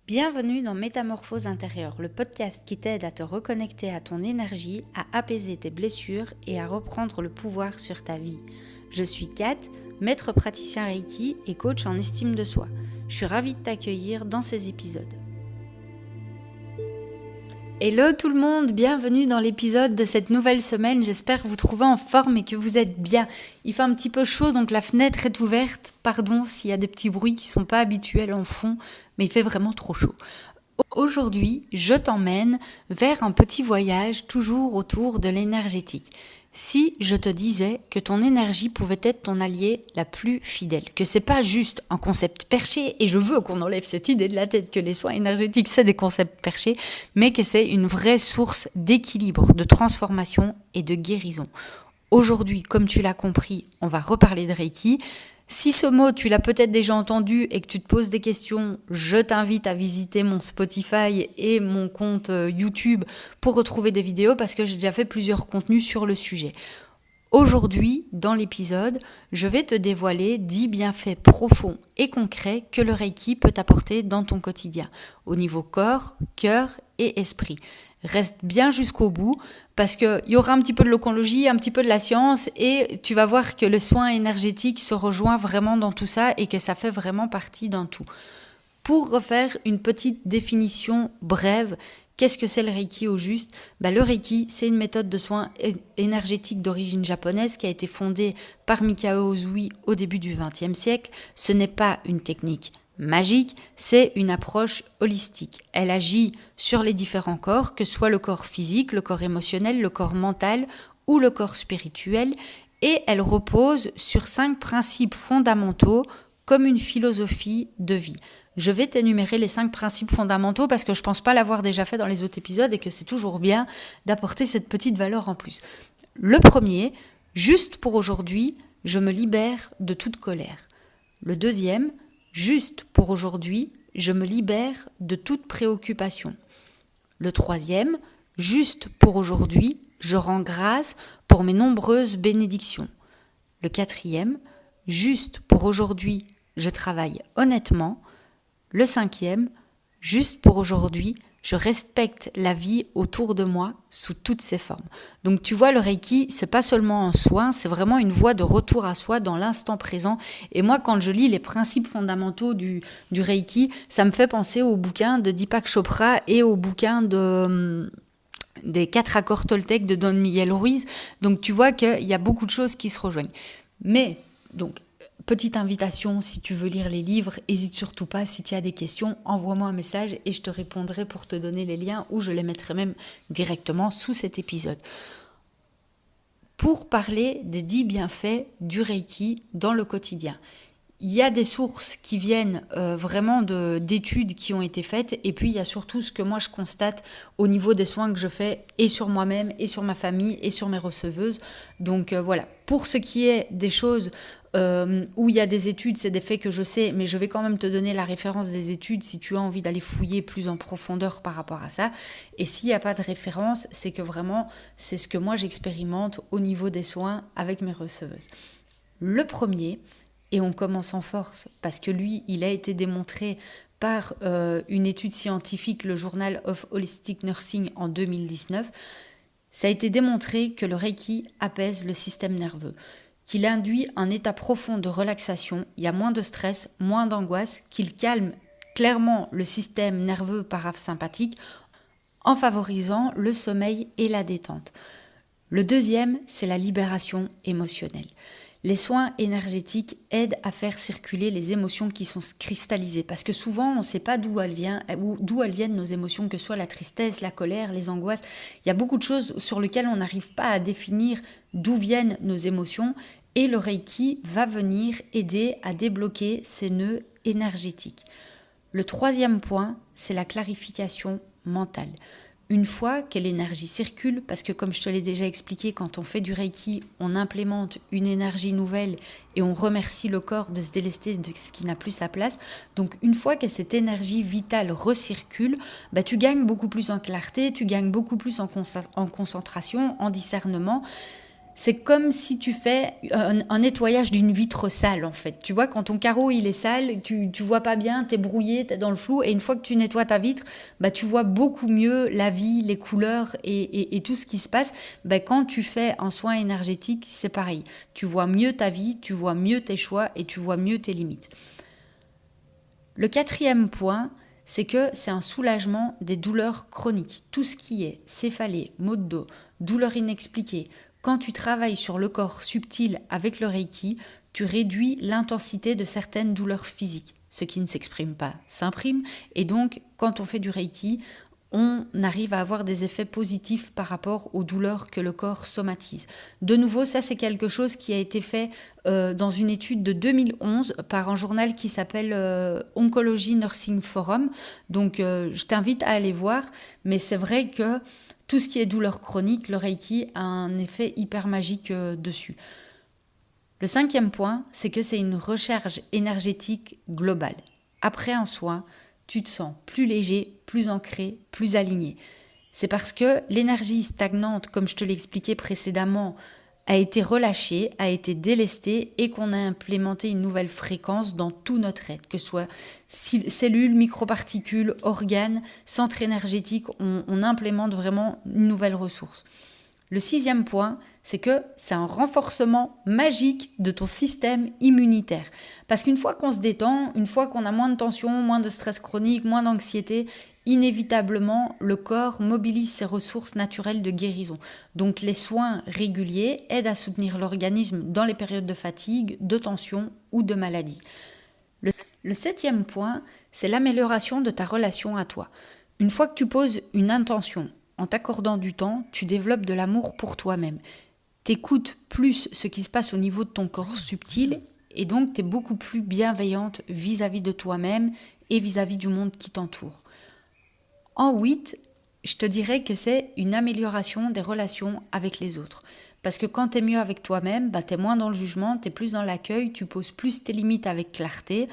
Bienvenue dans Métamorphose intérieure, le podcast qui t'aide à te reconnecter à ton énergie, à apaiser tes blessures et à reprendre le pouvoir sur ta vie. Je suis Kat, maître praticien Reiki et coach en estime de soi. Je suis ravie de t'accueillir dans ces épisodes. Hello tout le monde, bienvenue dans l'épisode de cette nouvelle semaine. J'espère vous trouver en forme et que vous êtes bien. Il fait un petit peu chaud donc la fenêtre est ouverte. Pardon s'il y a des petits bruits qui ne sont pas habituels en fond, mais il fait vraiment trop chaud. Aujourd'hui, je t'emmène vers un petit voyage toujours autour de l'énergétique. Si je te disais que ton énergie pouvait être ton allié la plus fidèle, que c'est pas juste un concept perché, et je veux qu'on enlève cette idée de la tête que les soins énergétiques c'est des concepts perchés, mais que c'est une vraie source d'équilibre, de transformation et de guérison. Aujourd'hui, comme tu l'as compris, on va reparler de Reiki. Si ce mot, tu l'as peut-être déjà entendu et que tu te poses des questions, je t'invite à visiter mon Spotify et mon compte YouTube pour retrouver des vidéos parce que j'ai déjà fait plusieurs contenus sur le sujet. Aujourd'hui, dans l'épisode, je vais te dévoiler 10 bienfaits profonds et concrets que le Reiki peut apporter dans ton quotidien, au niveau corps, cœur et esprit. Reste bien jusqu'au bout parce qu'il y aura un petit peu de l'oncologie, un petit peu de la science et tu vas voir que le soin énergétique se rejoint vraiment dans tout ça et que ça fait vraiment partie d'un tout. Pour refaire une petite définition brève, qu'est-ce que c'est le Reiki au juste ? Le Reiki, c'est une méthode de soins énergétique d'origine japonaise qui a été fondée par Mikao Usui au début du XXe siècle. Ce n'est pas une technique magique, c'est une approche holistique. Elle agit sur les différents corps, que ce soit le corps physique, le corps émotionnel, le corps mental ou le corps spirituel, et elle repose sur 5 principes fondamentaux comme une philosophie de vie. Je vais t'énumérer les 5 principes fondamentaux parce que je ne pense pas l'avoir déjà fait dans les autres épisodes et que c'est toujours bien d'apporter cette petite valeur en plus. Le premier, juste pour aujourd'hui, je me libère de toute colère. Le deuxième, juste pour aujourd'hui, je me libère de toute préoccupation. Le troisième, juste pour aujourd'hui, je rends grâce pour mes nombreuses bénédictions. Le quatrième, juste pour aujourd'hui, je travaille honnêtement. Le cinquième, juste pour aujourd'hui, je respecte la vie autour de moi sous toutes ses formes. Donc tu vois, le Reiki, c'est pas seulement un soin, c'est vraiment une voie de retour à soi dans l'instant présent. Et moi, quand je lis les principes fondamentaux du Reiki, ça me fait penser au bouquin de Deepak Chopra et au bouquin des 4 accords Toltec de Don Miguel Ruiz. Donc tu vois qu'il y a beaucoup de choses qui se rejoignent. Mais, donc, petite invitation, si tu veux lire les livres, n'hésite surtout pas, si tu as des questions, envoie-moi un message et je te répondrai pour te donner les liens ou je les mettrai même directement sous cet épisode. Pour parler des 10 bienfaits du Reiki dans le quotidien, il y a des sources qui viennent vraiment d'études qui ont été faites et puis il y a surtout ce que moi je constate au niveau des soins que je fais et sur moi-même et sur ma famille et sur mes receveuses. Donc voilà, pour ce qui est des choses où il y a des études, c'est des faits que je sais, mais je vais quand même te donner la référence des études si tu as envie d'aller fouiller plus en profondeur par rapport à ça. Et s'il n'y a pas de référence, c'est que vraiment c'est ce que moi j'expérimente au niveau des soins avec mes receveuses. Le premier, et on commence en force parce que lui, il a été démontré par une étude scientifique, le Journal of Holistic Nursing en 2019. Ça a été démontré que le Reiki apaise le système nerveux, qu'il induit un état profond de relaxation, il y a moins de stress, moins d'angoisse, qu'il calme clairement le système nerveux parasympathique en favorisant le sommeil et la détente. Le deuxième, c'est la libération émotionnelle. Les soins énergétiques aident à faire circuler les émotions qui sont cristallisées parce que souvent on ne sait pas d'où elles viennent nos émotions, que ce soit la tristesse, la colère, les angoisses. Il y a beaucoup de choses sur lesquelles on n'arrive pas à définir d'où viennent nos émotions et le Reiki va venir aider à débloquer ces nœuds énergétiques. Le troisième point, c'est la clarification mentale. Une fois que l'énergie circule, parce que comme je te l'ai déjà expliqué, quand on fait du Reiki, on implémente une énergie nouvelle et on remercie le corps de se délester de ce qui n'a plus sa place. Donc une fois que cette énergie vitale recircule, tu gagnes beaucoup plus en clarté, tu gagnes beaucoup plus en concentration, en discernement. C'est comme si tu fais un nettoyage d'une vitre sale en fait. Tu vois, quand ton carreau il est sale, tu vois pas bien, t'es brouillé, t'es dans le flou, et une fois que tu nettoies ta vitre, bah, tu vois beaucoup mieux la vie, les couleurs et tout ce qui se passe. Bah, quand tu fais un soin énergétique, c'est pareil. Tu vois mieux ta vie, tu vois mieux tes choix et tu vois mieux tes limites. Le 4e point, c'est que c'est un soulagement des douleurs chroniques. Tout ce qui est céphalée, maux de dos, douleurs inexpliquées. Quand tu travailles sur le corps subtil avec le Reiki, tu réduis l'intensité de certaines douleurs physiques. Ce qui ne s'exprime pas s'imprime. Et donc, quand on fait du Reiki, on arrive à avoir des effets positifs par rapport aux douleurs que le corps somatise. De nouveau, ça c'est quelque chose qui a été fait dans une étude de 2011 par un journal qui s'appelle Oncology Nursing Forum. Donc je t'invite à aller voir, mais c'est vrai que tout ce qui est douleur chronique, le Reiki a un effet hyper magique dessus. Le 5e point, c'est que c'est une recharge énergétique globale. Après un soin, tu te sens plus léger, plus ancré, plus aligné. C'est parce que l'énergie stagnante, comme je te l'ai expliqué précédemment, a été relâchée, a été délestée et qu'on a implémenté une nouvelle fréquence dans tout notre être, que ce soit cellules, microparticules, organes, centres énergétiques, on implémente vraiment une nouvelle ressource. Le 6e point, c'est que c'est un renforcement magique de ton système immunitaire. Parce qu'une fois qu'on se détend, une fois qu'on a moins de tension, moins de stress chronique, moins d'anxiété, inévitablement, le corps mobilise ses ressources naturelles de guérison. Donc les soins réguliers aident à soutenir l'organisme dans les périodes de fatigue, de tension ou de maladie. Le 7e point, c'est l'amélioration de ta relation à toi. Une fois que tu poses une intention, en t'accordant du temps, tu développes de l'amour pour toi-même. T'écoutes plus ce qui se passe au niveau de ton corps subtil et donc tu es beaucoup plus bienveillante vis-à-vis de toi-même et vis-à-vis du monde qui t'entoure. En 8, je te dirais que c'est une amélioration des relations avec les autres. Parce que quand tu es mieux avec toi-même, tu es moins dans le jugement, tu es plus dans l'accueil, tu poses plus tes limites avec clarté,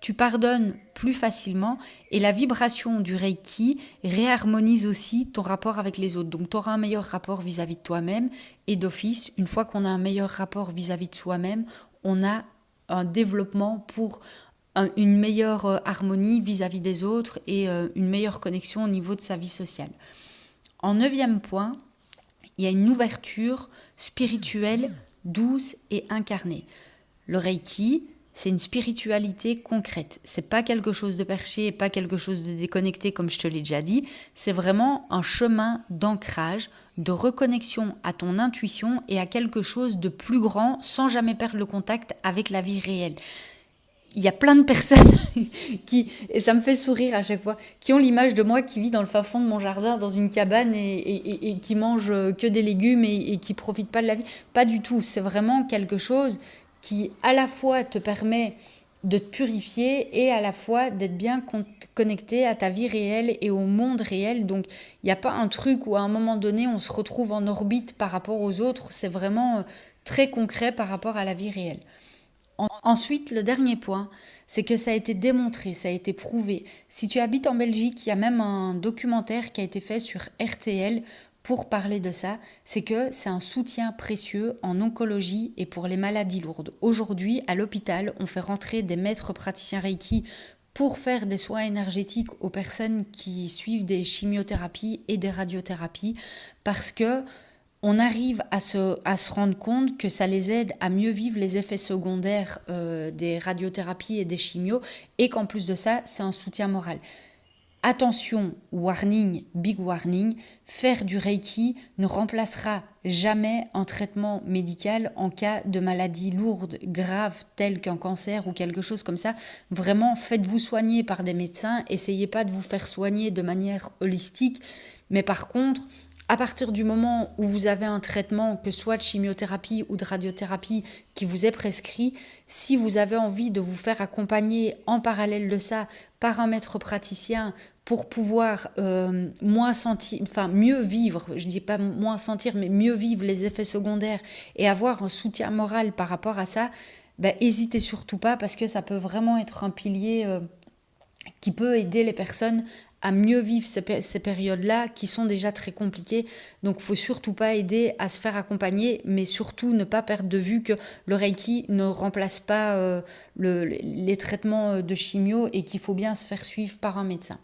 tu pardonnes plus facilement et la vibration du Reiki réharmonise aussi ton rapport avec les autres. Donc tu auras un meilleur rapport vis-à-vis de toi-même et d'office, une fois qu'on a un meilleur rapport vis-à-vis de soi-même, on a un développement pour une meilleure harmonie vis-à-vis des autres et une meilleure connexion au niveau de sa vie sociale. En 9e point, il y a une ouverture spirituelle, douce et incarnée. Le Reiki, c'est une spiritualité concrète. C'est pas quelque chose de perché, pas quelque chose de déconnecté comme je te l'ai déjà dit. C'est vraiment un chemin d'ancrage, de reconnexion à ton intuition et à quelque chose de plus grand sans jamais perdre le contact avec la vie réelle. Il y a plein de personnes qui, et ça me fait sourire à chaque fois, qui ont l'image de moi qui vit dans le fin fond de mon jardin, dans une cabane et qui mange que des légumes et qui profite pas de la vie. Pas du tout, c'est vraiment quelque chose qui à la fois te permet de te purifier et à la fois d'être bien connecté à ta vie réelle et au monde réel. Donc il n'y a pas un truc où à un moment donné on se retrouve en orbite par rapport aux autres, c'est vraiment très concret par rapport à la vie réelle. Ensuite, le dernier point, c'est que ça a été démontré, ça a été prouvé. Si tu habites en Belgique, il y a même un documentaire qui a été fait sur RTL pour parler de ça, c'est que c'est un soutien précieux en oncologie et pour les maladies lourdes. Aujourd'hui, à l'hôpital, on fait rentrer des maîtres praticiens Reiki pour faire des soins énergétiques aux personnes qui suivent des chimiothérapies et des radiothérapies parce que on arrive à se rendre compte que ça les aide à mieux vivre les effets secondaires des radiothérapies et des chimios et qu'en plus de ça, c'est un soutien moral. Attention, warning, big warning, faire du Reiki ne remplacera jamais un traitement médical en cas de maladie lourde, grave, telle qu'un cancer ou quelque chose comme ça. Vraiment, faites-vous soigner par des médecins, essayez pas de vous faire soigner de manière holistique, mais par contre, à partir du moment où vous avez un traitement, que ce soit de chimiothérapie ou de radiothérapie, qui vous est prescrit, si vous avez envie de vous faire accompagner en parallèle de ça par un maître praticien pour pouvoir mieux vivre, je dis pas moins sentir, mais mieux vivre les effets secondaires et avoir un soutien moral par rapport à ça, hésitez surtout pas parce que ça peut vraiment être un pilier qui peut aider les personnes à mieux vivre ces périodes-là qui sont déjà très compliquées. Donc, il ne faut surtout pas aider à se faire accompagner, mais surtout ne pas perdre de vue que le Reiki ne remplace pas les traitements de chimio et qu'il faut bien se faire suivre par un médecin.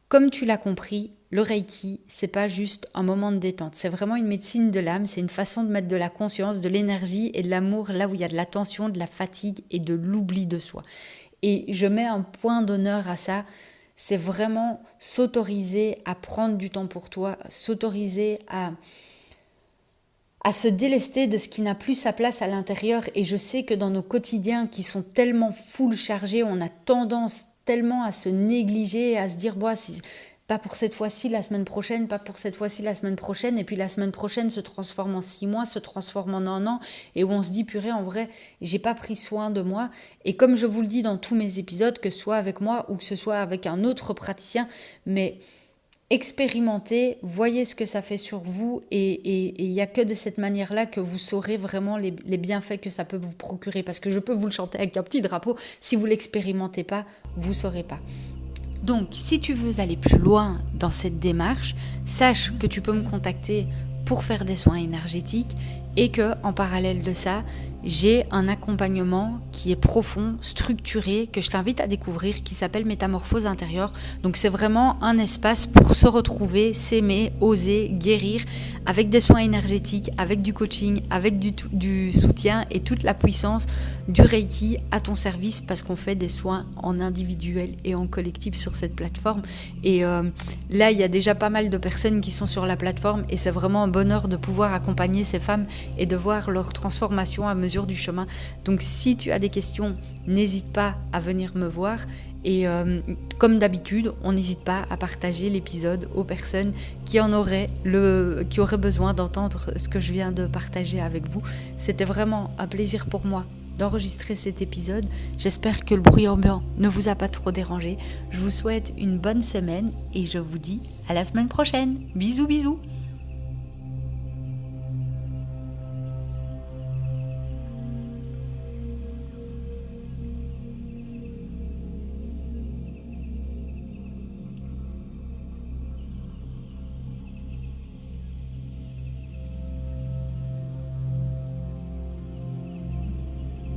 Comme tu l'as compris, le Reiki, c'est pas juste un moment de détente. C'est vraiment une médecine de l'âme, c'est une façon de mettre de la conscience, de l'énergie et de l'amour là où il y a de la tension, de la fatigue et de l'oubli de soi. Et je mets un point d'honneur à ça. C'est vraiment s'autoriser à prendre du temps pour toi, s'autoriser à se délester de ce qui n'a plus sa place à l'intérieur. Et je sais que dans nos quotidiens qui sont tellement full chargés, on a tendance tellement à se négliger, à se dire pas pour cette fois-ci, la semaine prochaine, pas pour cette fois-ci, la semaine prochaine, et puis la semaine prochaine se transforme en 6 mois, se transforme en 1 an, et où on se dit, purée, en vrai, j'ai pas pris soin de moi. Et comme je vous le dis dans tous mes épisodes, que ce soit avec moi ou que ce soit avec un autre praticien, mais expérimentez, voyez ce que ça fait sur vous, et il n'y a que de cette manière-là que vous saurez vraiment les bienfaits que ça peut vous procurer, parce que je peux vous le chanter avec un petit drapeau, si vous ne l'expérimentez pas, vous ne saurez pas. Donc, si tu veux aller plus loin dans cette démarche, sache que tu peux me contacter pour faire des soins énergétiques et que, en parallèle de ça, j'ai un accompagnement qui est profond, structuré, que je t'invite à découvrir, qui s'appelle Métamorphose intérieure. Donc c'est vraiment un espace pour se retrouver, s'aimer, oser, guérir, avec des soins énergétiques, avec du coaching, avec du soutien et toute la puissance du Reiki à ton service, parce qu'on fait des soins en individuel et en collectif sur cette plateforme. Et là, il y a déjà pas mal de personnes qui sont sur la plateforme et c'est vraiment un bonheur de pouvoir accompagner ces femmes et de voir leur transformation à mesure du chemin. Donc si tu as des questions, n'hésite pas à venir me voir et comme d'habitude, on n'hésite pas à partager l'épisode aux personnes qui auraient besoin d'entendre ce que je viens de partager avec vous. C'était vraiment un plaisir pour moi d'enregistrer cet épisode. J'espère que le bruit ambiant ne vous a pas trop dérangé. Je vous souhaite une bonne semaine et je vous dis à la semaine prochaine. Bisous bisous.